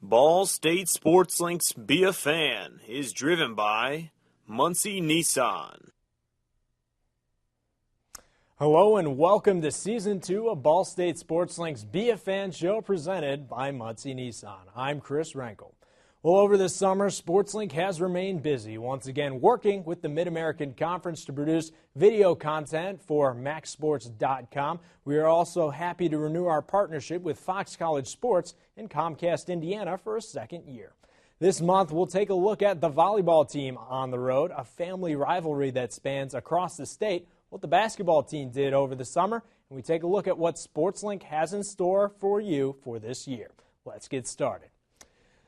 Ball State Sports Link's Be a Fan is driven by Muncie Nissan. Hello and welcome to Season 2 of Ball State Sports Link's Be a Fan show presented by Muncie Nissan. I'm Chris Renkel. Well, over the summer, SportsLink has remained busy, once again working with the Mid-American Conference to produce video content for MaxSports.com. We are also happy to renew our partnership with Fox College Sports in Comcast, Indiana for a second year. This month, we'll take a look at the volleyball team on the road, a family rivalry that spans across the state, what the basketball team did over the summer, and we take a look at what SportsLink has in store for you for this year. Let's get started.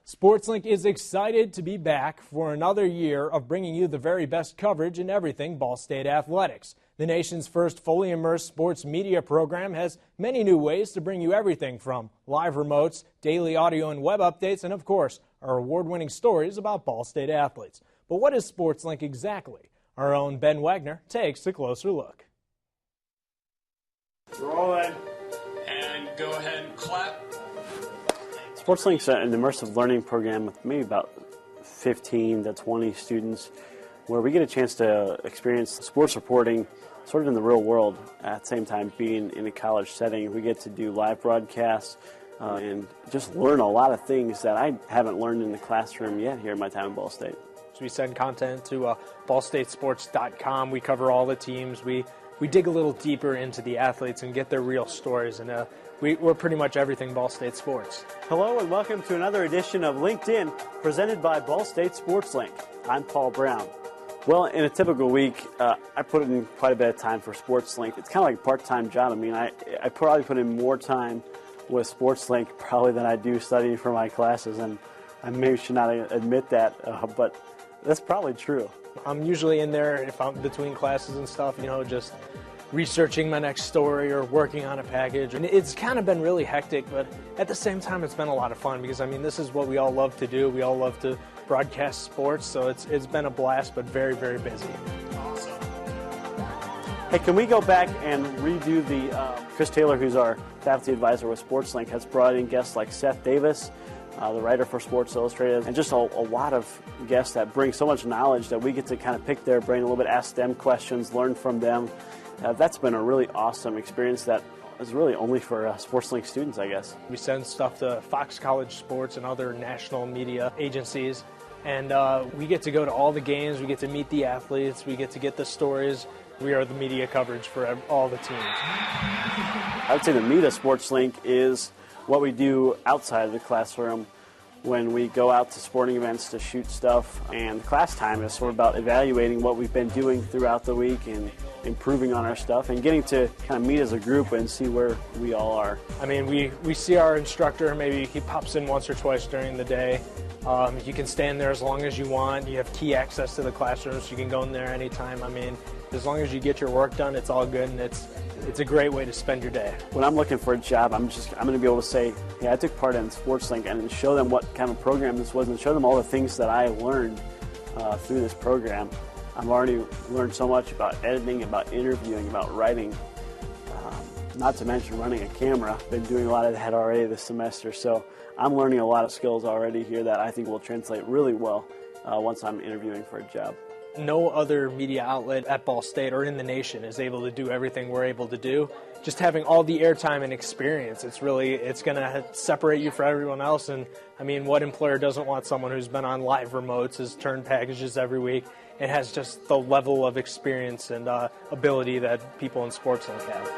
SportsLink is excited to be back for another year of bringing you the very best coverage in everything Ball State athletics. The nation's first fully immersed sports media program has many new ways to bring you everything from live remotes, daily audio and web updates, and of course, our award-winning stories about Ball State athletes. But what is SportsLink exactly? Our own Ben Wagner takes a closer look. Rolling. And go ahead and clap. SportsLink's an immersive learning program with maybe about 15 to 20 students where we get a chance to experience sports reporting sort of in the real world at the same time being in a college setting. We get to do live broadcasts and just learn a lot of things that I haven't learned in the classroom yet here in my time in Ball State. So we send content to ballstatesports.com. We cover all the teams. We dig a little deeper into the athletes and get their real stories. And we're pretty much everything Ball State sports. Hello and welcome to another edition of LinkedIn presented by Ball State Sports Link. I'm Paul Brown. Well, in a typical week, I put in quite a bit of time for SportsLink. It's kind of like a part-time job. I mean, I probably put in more time with SportsLink probably than I do studying for my classes, and I maybe should not admit that, but that's probably true. I'm usually in there if I'm between classes and stuff, just researching my next story or working on a package. And it's kind of been really hectic, but at the same time, it's been a lot of fun because, this is what we all love to do. We all love to broadcast sports, so it's been a blast, but very, very busy. Awesome. Hey, can we go back and redo the Chris Taylor, who's our faculty advisor with SportsLink, has brought in guests like Seth Davis, the writer for Sports Illustrated, and just a lot of guests that bring so much knowledge that we get to kind of pick their brain a little bit, ask them questions, learn from them. That's been a really awesome experience that is really only for SportsLink students, I guess. We send stuff to Fox College Sports and other national media agencies, and we get to go to all the games, we get to meet the athletes, we get to get the stories. We are the media coverage for all the teams. I would say the meat of SportsLink is what we do outside of the classroom when we go out to sporting events to shoot stuff, and class time is sort of about evaluating what we've been doing throughout the week and improving on our stuff and getting to kind of meet as a group and see where we all are. We see our instructor, maybe he pops in once or twice during the day. You can stand there as long as you want. You have key access to the classroom, so you can go in there anytime. As long as you get your work done, it's all good, and it's a great way to spend your day. When I'm looking for a job, I'm going to be able to say, hey, I took part in SportsLink, and show them what kind of program this was and show them all the things that I learned through this program. I've already learned so much about editing, about interviewing, about writing, not to mention running a camera. Been doing a lot of that already this semester, so I'm learning a lot of skills already here that I think will translate really well once I'm interviewing for a job. No other media outlet at Ball State or in the nation is able to do everything we're able to do. Just having all the airtime and experience, it's going to separate you from everyone else. And what employer doesn't want someone who's been on live remotes, has turned packages every week, and has just the level of experience and ability that people in sports like have.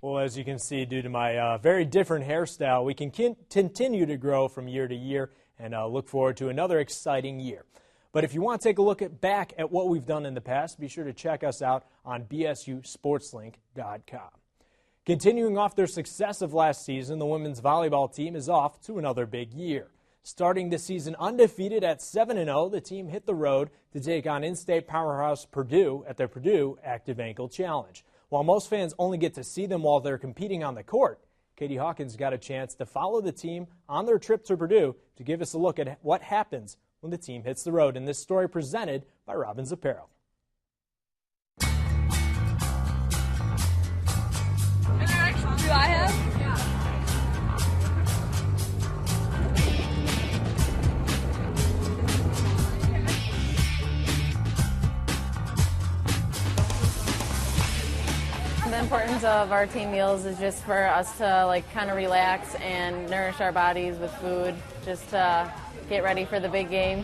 Well, as you can see, due to my very different hairstyle, we can continue to grow from year to year and look forward to another exciting year. But if you want to take a look back at what we've done in the past, be sure to check us out on bsusportslink.com. Continuing off their success of last season, the women's volleyball team is off to another big year. Starting the season undefeated at 7-0, the team hit the road to take on in-state powerhouse Purdue at their Purdue Active Ankle Challenge. While most fans only get to see them while they're competing on the court, Katie Hawkins got a chance to follow the team on their trip to Purdue to give us a look at what happens when the team hits the road. In this story presented by Robbins Apparel. Do I have? the importance of our team meals is just for us to like kind of relax and nourish our bodies with food, just to get ready for the big game.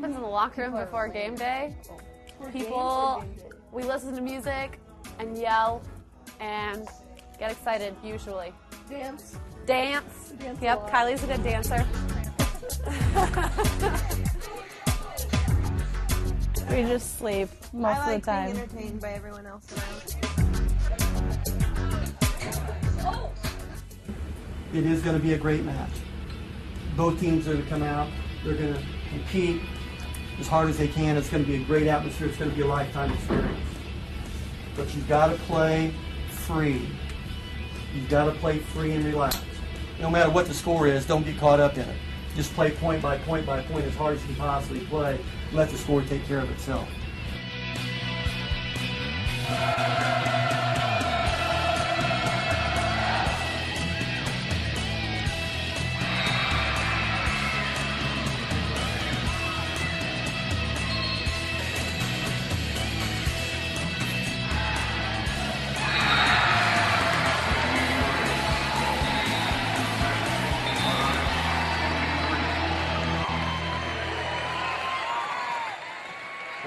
In the locker room before game day, people, we listen to music and yell and get excited usually. Dance. Yep, Kylie's a good dancer. We just sleep most of the time. I like being entertained by everyone else around. It is going to be a great match. Both teams are going to come out. They're going to compete as hard as they can. It's going to be a great atmosphere. It's going to be a lifetime experience. But you've got to play free. You've got to play free and relax. No matter what the score is, don't get caught up in it. Just play point by point by point as hard as you can possibly play. Let the score take care of itself.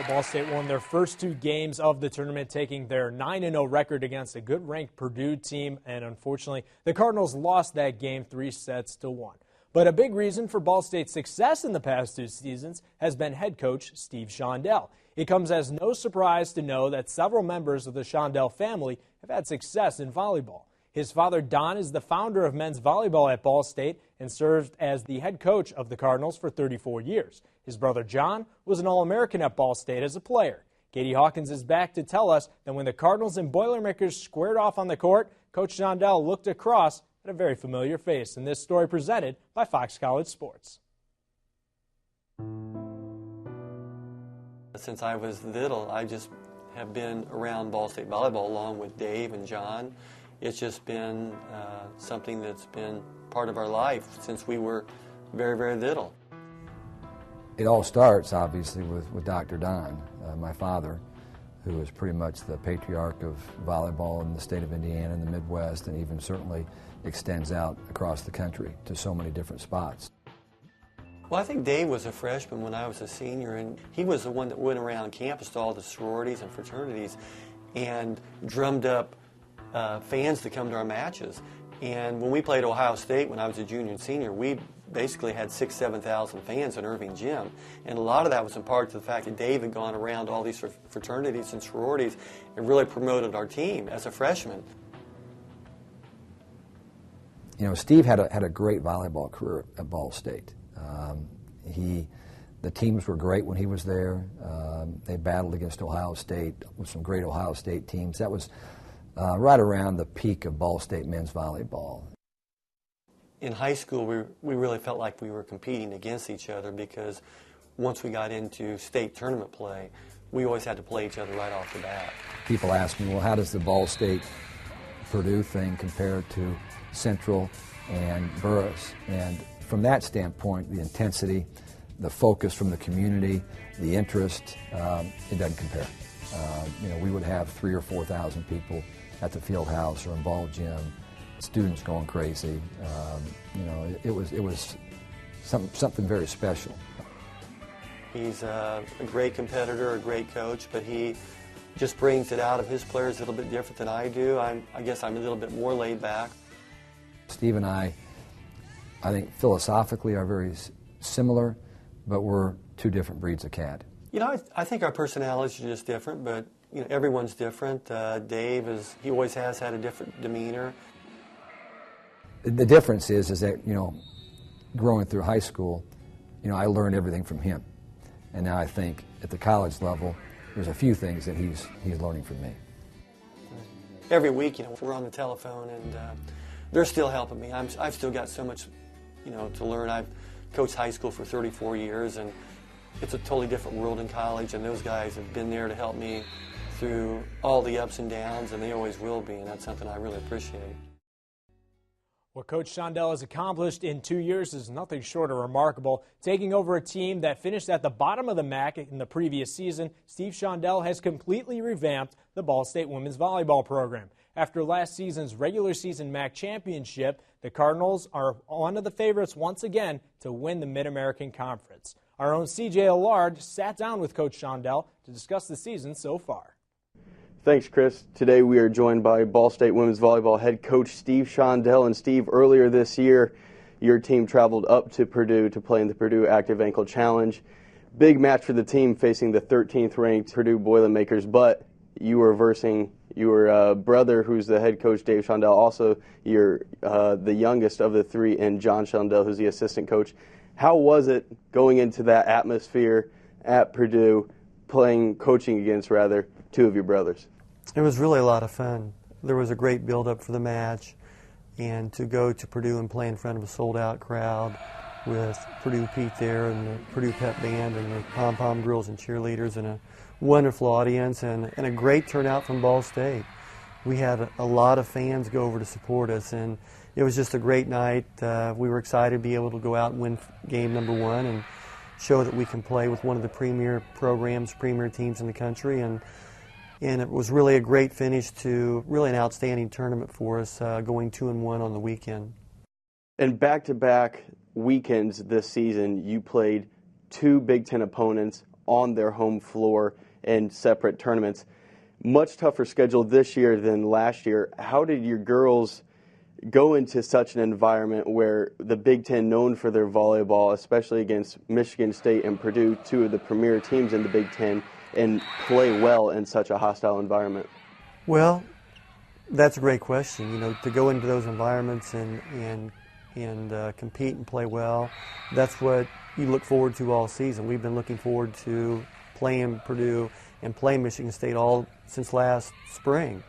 Ball State won their first two games of the tournament, taking their 9-0 record against a good-ranked Purdue team, and unfortunately, the Cardinals lost that game 3-1. But a big reason for Ball State's success in the past two seasons has been head coach Steve Shondell. It comes as no surprise to know that several members of the Shondell family have had success in volleyball. His father, Don, is the founder of men's volleyball at Ball State and served as the head coach of the Cardinals for 34 years. His brother, John, was an All-American at Ball State as a player. Katie Hawkins is back to tell us that when the Cardinals and Boilermakers squared off on the court, Coach Shondell looked across at a very familiar face. In this story presented by Fox College Sports. Since I was little, I just have been around Ball State volleyball along with Dave and John. It's just been something that's been part of our life since we were very, very little. It all starts, obviously, with Dr. Don, my father, who is pretty much the patriarch of volleyball in the state of Indiana and the Midwest, and even certainly extends out across the country to so many different spots. Well, I think Dave was a freshman when I was a senior, and he was the one that went around campus to all the sororities and fraternities and drummed up fans to come to our matches. And when we played Ohio State when I was a junior and senior, we basically had 6,000 to 7,000 fans in Irving Gym. And a lot of that was in part to the fact that Dave had gone around all these fraternities and sororities and really promoted our team as a freshman. You know, Steve had a great volleyball career at Ball State. The teams were great when he was there. They battled against Ohio State with some great Ohio State teams. That was right around the peak of Ball State men's volleyball. In high school, we really felt like we were competing against each other because once we got into state tournament play, we always had to play each other right off the bat. People ask me, well, how does the Ball State-Purdue thing compare to Central and Burris? And from that standpoint, the intensity, the focus from the community, the interest, it doesn't compare. You know, we would have 3,000 or 4,000 people at the field house or in Ball Gym, students going crazy. You know, it was something very special. He's a great competitor, a great coach, but he just brings it out of his players a little bit different than I do. I guess I'm a little bit more laid back. Steve and I think philosophically are very similar, but we're two different breeds of cat. You know, I think our personalities are just different, but you know, everyone's different. Dave he always has had a different demeanor. The difference is that, you know, growing through high school, you know, I learned everything from him. And now I think at the college level, there's a few things that he's learning from me. Every week, you know, we're on the telephone, and they're still helping me. I've still got so much, you know, to learn. I've coached high school for 34 years, and it's a totally different world in college, and those guys have been there to help me through all the ups and downs, and they always will be, and that's something I really appreciate. What Coach Shondell has accomplished in 2 years is nothing short of remarkable. Taking over a team that finished at the bottom of the MAC in the previous season, Steve Shondell has completely revamped the Ball State women's volleyball program. After last season's regular season MAC championship, the Cardinals are one of the favorites once again to win the Mid-American Conference. Our own CJ Allard sat down with Coach Shondell to discuss the season so far. Thanks, Chris. Today we are joined by Ball State women's volleyball head coach Steve Shondell. And Steve, earlier this year, your team traveled up to Purdue to play in the Purdue Active Ankle Challenge. Big match for the team facing the 13th ranked Purdue Boilermakers, but you were versing your brother, who's the head coach, Dave Shondell. Also, you're the youngest of the three, and John Shondell, who's the assistant coach. How was it going into that atmosphere at Purdue, coaching against, two of your brothers? It was really a lot of fun. There was a great build-up for the match, and to go to Purdue and play in front of a sold-out crowd with Purdue Pete there and the Purdue Pep Band and the pom-pom girls and cheerleaders and a wonderful audience and a great turnout from Ball State. We had a lot of fans go over to support us, and it was just a great night. We were excited to be able to go out and win game number one and show that we can play with one of the premier programs, premier teams in the country, and it was really a great finish to really an outstanding tournament for us, going 2-1 on the weekend. And back-to-back weekends this season, you played two Big Ten opponents on their home floor in separate tournaments. Much tougher schedule this year than last year. How did your girls go into such an environment where the Big Ten, known for their volleyball, especially against Michigan State and Purdue, two of the premier teams in the Big Ten, and play well in such a hostile environment? Well, that's a great question. You know, to go into those environments and compete and play well, that's what you look forward to all season. We've been looking forward to playing Purdue and playing Michigan State all since last spring.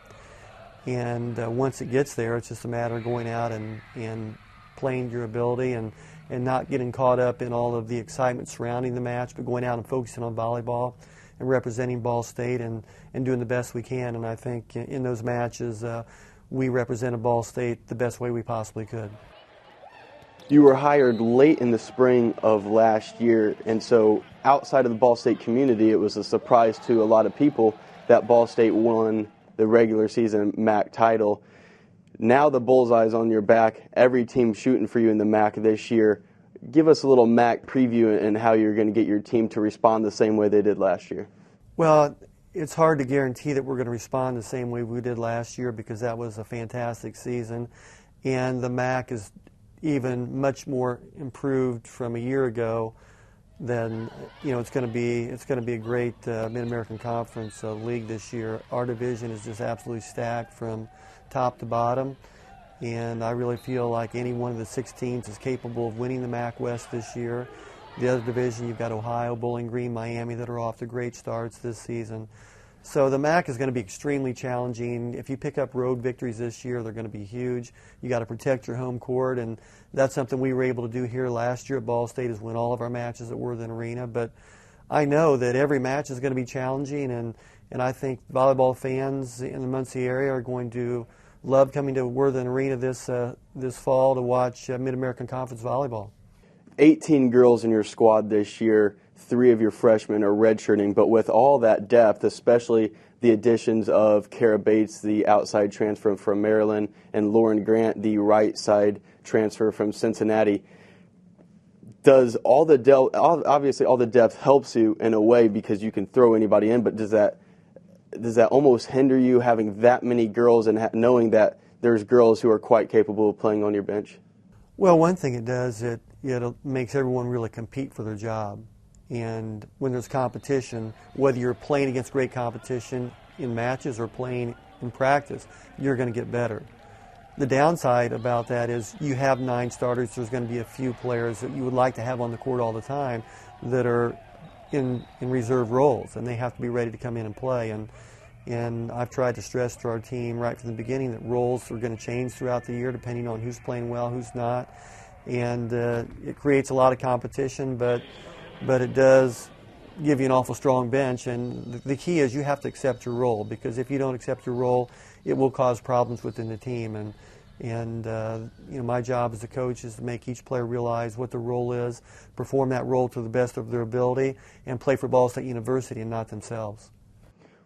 And once it gets there, it's just a matter of going out and playing your ability and not getting caught up in all of the excitement surrounding the match, but going out and focusing on volleyball and representing Ball State and doing the best we can. And I think in those matches, we represented Ball State the best way we possibly could. You were hired late in the spring of last year, and so outside of the Ball State community, it was a surprise to a lot of people that Ball State won the regular season MAC title. Now the bullseye's on your back. Every team shooting for you in the MAC this year. Give us a little MAC preview and how you're going to get your team to respond the same way they did last year. Well, it's hard to guarantee that we're going to respond the same way we did last year because that was a fantastic season, and the MAC is even much more improved from a year ago. Then it's going to be a great Mid-American Conference league this year. Our division is just absolutely stacked from top to bottom, and I really feel like any one of the 6 teams is capable of winning the MAC West this year. The other division, you've got Ohio, Bowling Green, Miami that are off to great starts this season. So the MAC is going to be extremely challenging. If you pick up road victories this year, they're going to be huge. You got to protect your home court, and that's something we were able to do here last year at Ball State, is win all of our matches at Worthen Arena. But I know that every match is going to be challenging, and I think volleyball fans in the Muncie area are going to love coming to Worthen Arena this fall to watch Mid-American Conference volleyball. 18 girls in your squad this year. 3 of your freshmen are redshirting, but with all that depth, especially the additions of Kara Bates, the outside transfer from Maryland, and Lauren Grant, the right side transfer from Cincinnati, does all the depth, obviously all the depth helps you in a way because you can throw anybody in, but does that almost hinder you having that many girls and knowing that there's girls who are quite capable of playing on your bench? Well, one thing it does, it makes everyone really compete for their job. And when there's competition, whether you're playing against great competition in matches or playing in practice, you're going to get better. The downside about that is you have 9 starters. There's going to be a few players that you would like to have on the court all the time that are in reserve roles, and they have to be ready to come in and play. And I've tried to stress to our team right from the beginning that roles are going to change throughout the year depending on who's playing well, who's not. And it creates a lot of competition, but it does give you an awful strong bench. And the key is you have to accept your role, because if you don't accept your role, it will cause problems within the team. And you know, my job as a coach is to make each player realize what their role is, perform that role to the best of their ability, and play for Ball State University and not themselves.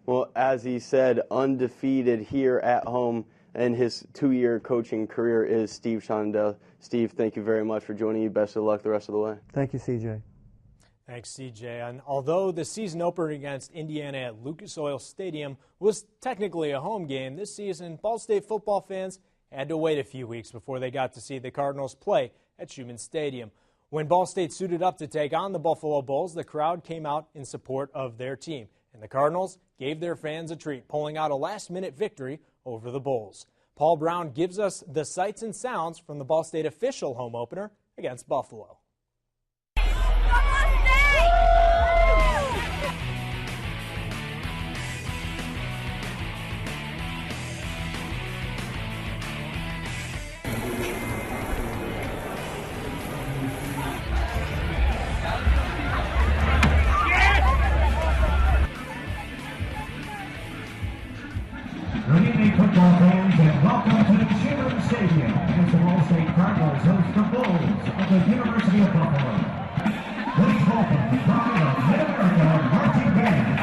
Well, as he said, undefeated here at home in his 2-year coaching career is Steve Shondell. Steve, thank you very much for joining me. Best of luck the rest of the way. Thank you, CJ. Thanks, CJ. And although the season opener against Indiana at Lucas Oil Stadium was technically a home game, this season Ball State football fans had to wait a few weeks before they got to see the Cardinals play at Schumann Stadium. When Ball State suited up to take on the Buffalo Bulls, the crowd came out in support of their team, and the Cardinals gave their fans a treat, pulling out a last-minute victory over the Bulls. Paul Brown gives us the sights and sounds from the Ball State official home opener against Buffalo. Good evening, football fans, and welcome to the Schumann Stadium as the Ball State Cardinals host the Bulls of the University of Buffalo. Please welcome the Mid-America Marching Band.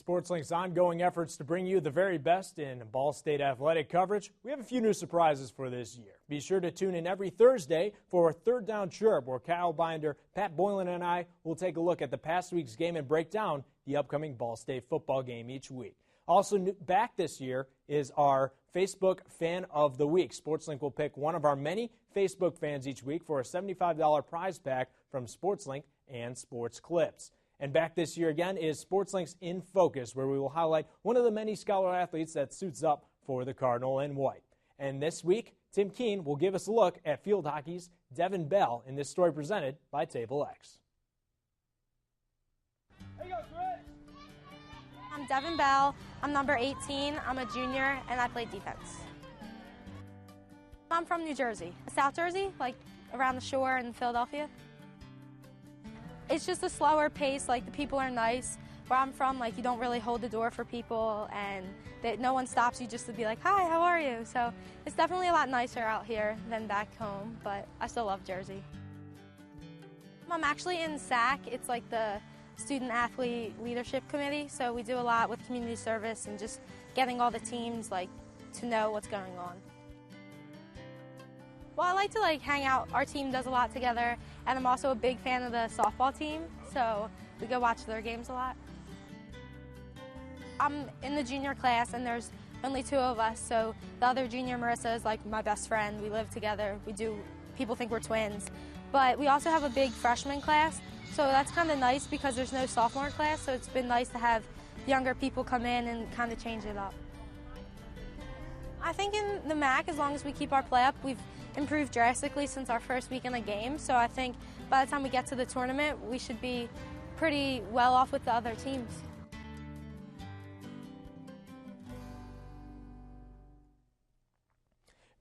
SportsLink's ongoing efforts to bring you the very best in Ball State athletic coverage, we have a few new surprises for this year. Be sure to tune in every Thursday for a Third Down Chirp, where Kyle Binder, Pat Boylan, and I will take a look at the past week's game and break down the upcoming Ball State football game each week. Also back this year is our Facebook Fan of the Week. SportsLink will pick one of our many Facebook fans each week for a $75 prize pack from SportsLink and Sports Clips. And back this year again is SportsLink's In Focus, where we will highlight one of the many scholar athletes that suits up for the Cardinal and white. And this week, Tim Keene will give us a look at field hockey's Devin Bell in this story presented by Table X. I'm Devin Bell. I'm number 18. I'm a junior, and I play defense. I'm from New Jersey. South Jersey, like around the shore in Philadelphia. It's just a slower pace, like the people are nice. Where I'm from, like you don't really hold the door for people, and no one stops you just to be like, hi, how are you? So it's definitely a lot nicer out here than back home, but I still love Jersey. I'm actually in SAC. It's like the Student Athlete Leadership Committee, so we do a lot with community service and just getting all the teams like to know what's going on. Well, I like to hang out. Our team does a lot together, and I'm also a big fan of the softball team, so we go watch their games a lot. I'm in the junior class, and there's only 2 of us, so the other junior, Marissa, is like my best friend. We live together. People think we're twins. But we also have a big freshman class, so that's kind of nice because there's no sophomore class, so it's been nice to have younger people come in and kind of change it up. I think in the MAC, as long as we keep our play up, we've improved drastically since our first week in the game, so I think by the time we get to the tournament, we should be pretty well off with the other teams.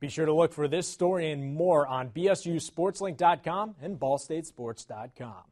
Be sure to look for this story and more on bsusportslink.com and ballstatesports.com.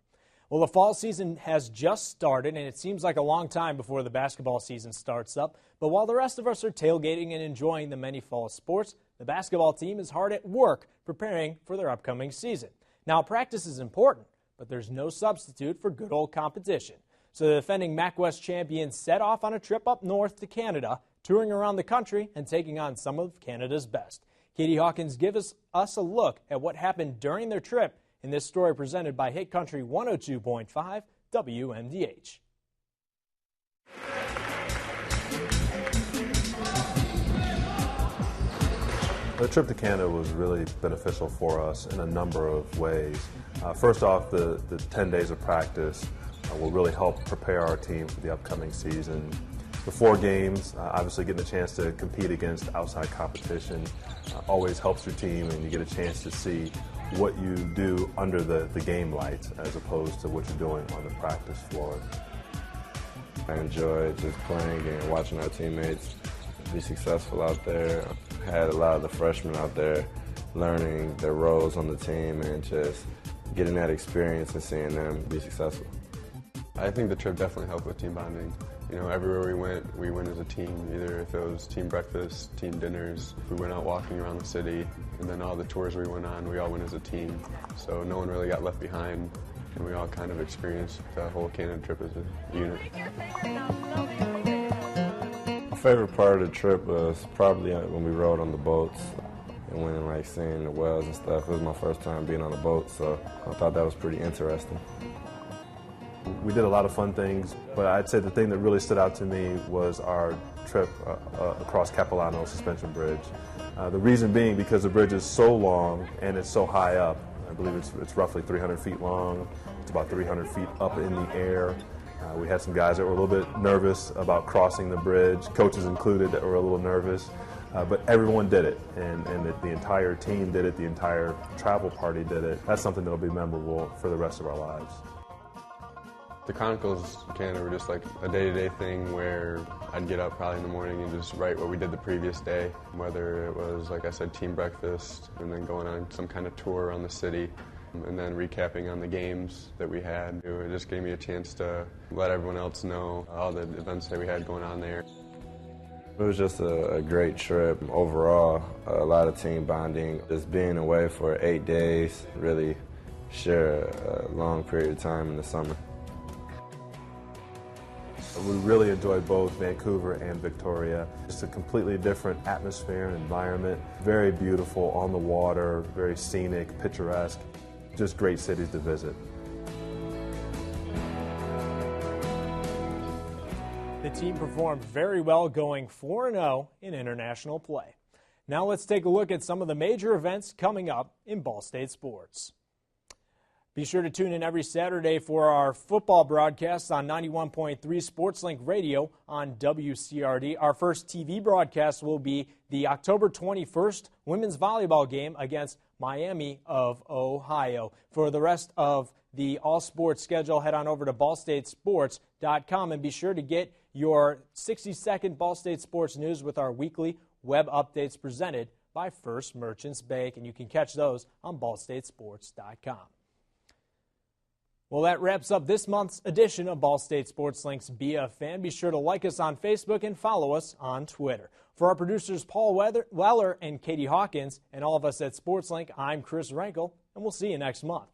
Well, the fall season has just started, and it seems like a long time before the basketball season starts up. But while the rest of us are tailgating and enjoying the many fall sports, the basketball team is hard at work preparing for their upcoming season. Now, practice is important, but there's no substitute for good old competition. So the defending MAC West champions set off on a trip up north to Canada, touring around the country and taking on some of Canada's best. Katie Hawkins gives us a look at what happened during their trip in this story presented by Hit Country 102.5 WMDH. The trip to Canada was really beneficial for us in a number of ways. First off, the 10 days of practice will really help prepare our team for the upcoming season. The 4 games, obviously getting a chance to compete against outside competition always helps your team, and you get a chance to see what you do under the game lights as opposed to what you're doing on the practice floor. I enjoyed just playing and watching our teammates be successful out there. I had a lot of the freshmen out there learning their roles on the team and just getting that experience and seeing them be successful. I think the trip definitely helped with team bonding. You know, everywhere we went as a team, either if it was team breakfast, team dinners, if we went out walking around the city, and then all the tours we went on, we all went as a team. So no one really got left behind, and we all kind of experienced the whole Canada trip as a unit. My favorite part of the trip was probably when we rode on the boats and went and like seeing the whales and stuff. It was my first time being on a boat, so I thought that was pretty interesting. We did a lot of fun things, but I'd say the thing that really stood out to me was our trip across Capilano Suspension Bridge. The reason being because the bridge is so long and it's so high up. I believe it's roughly 300 feet long. It's about 300 feet up in the air. We had some guys that were a little bit nervous about crossing the bridge, coaches included that were a little nervous, but everyone did it, and the entire team did it, the entire travel party did it. That's something that will be memorable for the rest of our lives. The Chronicles Canada were just like a day-to-day thing where I'd get up probably in the morning and just write what we did the previous day, whether it was, like I said, team breakfast and then going on some kind of tour around the city and then recapping on the games that we had. It just gave me a chance to let everyone else know all the events that we had going on there. It was just a great trip. Overall, a lot of team bonding. Just being away for 8 days, really share a long period of time in the summer. We really enjoyed both Vancouver and Victoria. Just a completely different atmosphere and environment. Very beautiful, on the water, very scenic, picturesque. Just great cities to visit. The team performed very well, going 4-0 in international play. Now let's take a look at some of the major events coming up in Ball State sports. Be sure to tune in every Saturday for our football broadcasts on 91.3 SportsLink Radio on WCRD. Our first TV broadcast will be the October 21st women's volleyball game against Miami of Ohio. For the rest of the all-sports schedule, head on over to ballstatesports.com and be sure to get your 60-second Ball State sports news with our weekly web updates presented by First Merchants Bank, and you can catch those on ballstatesports.com. Well, that wraps up this month's edition of Ball State Sports Link's Be a Fan. Be sure to like us on Facebook and follow us on Twitter. For our producers Paul Weller and Katie Hawkins and all of us at SportsLink, I'm Chris Renkel, and we'll see you next month.